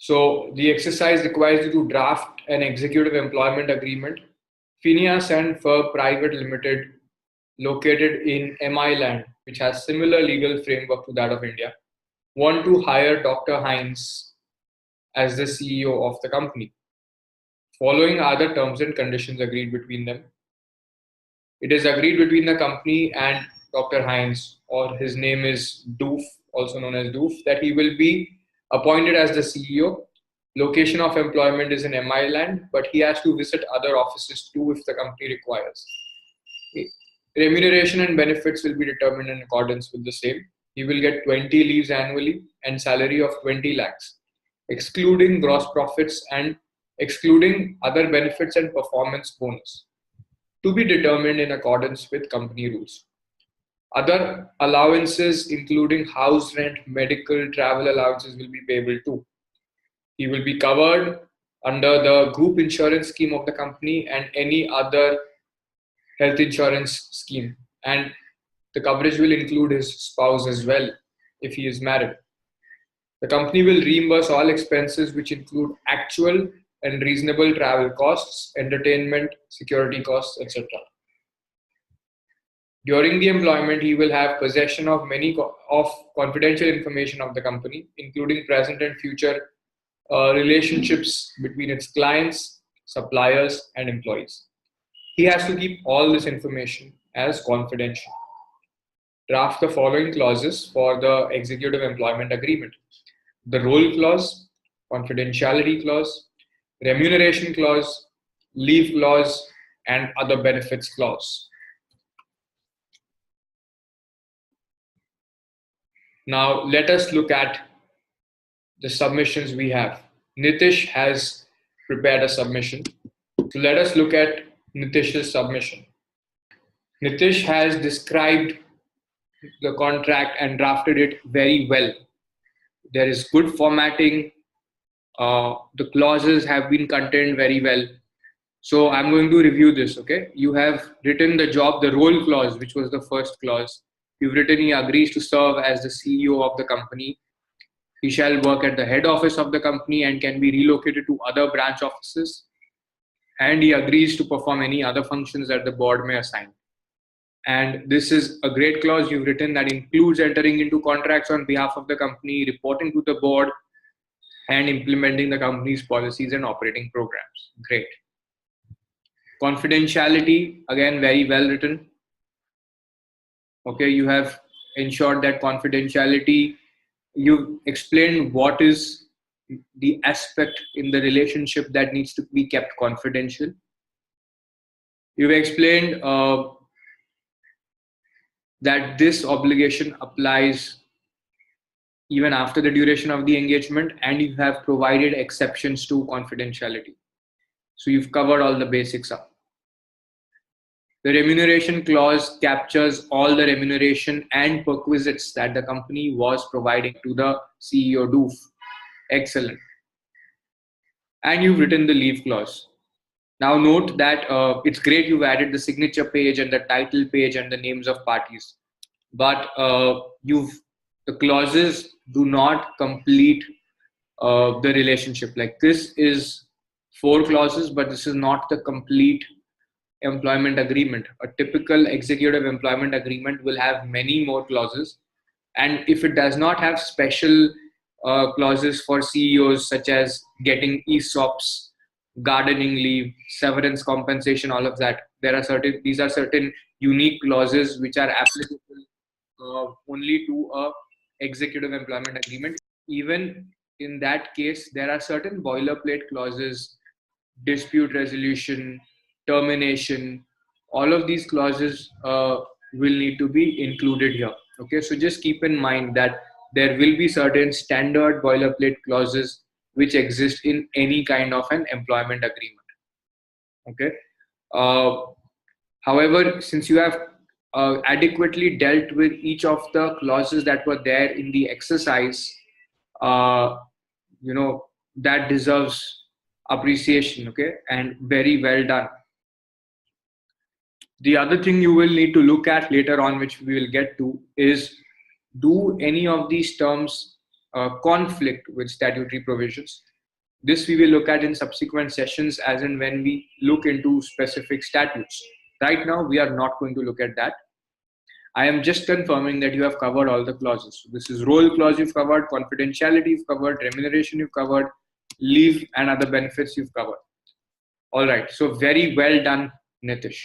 So the exercise requires you to draft an executive employment agreement. Phineas and Ferb Private Limited, located in MI Land, which has similar legal framework to that of India, want to hire Dr. Hines as the CEO of the company. Following are the terms and conditions agreed between them. It is agreed between the company and Dr. Hines, or his name is Doof, also known as Doof, that he will be appointed as the CEO. Location of employment is in MI Land, but he has to visit other offices too if the company requires. Remuneration and benefits will be determined in accordance with the same. He will get 20 leaves annually and salary of 20 lakhs, excluding gross profits and excluding other benefits and performance bonus, to be determined in accordance with company rules. Other allowances, including house rent, medical, travel allowances, will be payable too. He will be covered under the group insurance scheme of the company and any other health insurance scheme. And the coverage will include his spouse as well if he is married. The company will reimburse all expenses which include actual and reasonable travel costs, entertainment, security costs, etc. During the employment, he will have possession of many of confidential information of the company, including present and future relationships between its clients, suppliers, and employees. He has to keep all this information as confidential. Draft the following clauses for the executive employment agreement: the role clause, confidentiality clause, remuneration clause, leave clause, and other benefits clause. Now, let us look at the submissions we have. Nitish has prepared a submission. So let us look at Nitish's submission. Nitish has described the contract and drafted it very well. There is good formatting. The clauses have been contained very well. So I'm going to review this, okay? You have written the job, the role clause, which was the first clause. You've written he agrees to serve as the CEO of the company. He shall work at the head office of the company and can be relocated to other branch offices. And he agrees to perform any other functions that the board may assign. And this is a great clause you've written that includes entering into contracts on behalf of the company, reporting to the board, and implementing the company's policies and operating programs. Great. Confidentiality, again, very well written. Okay, you have ensured that confidentiality, you've explained what is the aspect in the relationship that needs to be kept confidential. You've explained that this obligation applies even after the duration of the engagement, and you have provided exceptions to confidentiality. So you've covered all the basics up. The remuneration clause captures all the remuneration and perquisites that the company was providing to the CEO Doof. Excellent. And you've written the leave clause. Now note that it's great you've added the signature page and the title page and the names of parties, but the clauses do not complete the relationship. Like, this is 4 clauses, but this is not the complete employment agreement. A typical executive employment agreement will have many more clauses, and if it does not have special clauses for CEOs, such as getting ESOPs, gardening leave, severance compensation, all of that, these are certain unique clauses which are applicable only to a executive employment agreement. Even in that case, there are certain boilerplate clauses, dispute resolution, termination. All of these clauses will need to be included here. Okay, so just keep in mind that there will be certain standard boilerplate clauses which exist in any kind of an employment agreement. Okay. However, since you have adequately dealt with each of the clauses that were there in the exercise, that deserves appreciation. Okay, and very well done. The other thing you will need to look at later on, which we will get to, is, do any of these terms conflict with statutory provisions? This we will look at in subsequent sessions as and when we look into specific statutes. Right now, we are not going to look at that. I am just confirming that you have covered all the clauses. So this is role clause you've covered, confidentiality you've covered, remuneration you've covered, leave and other benefits you've covered. All right. So very well done, Nitish.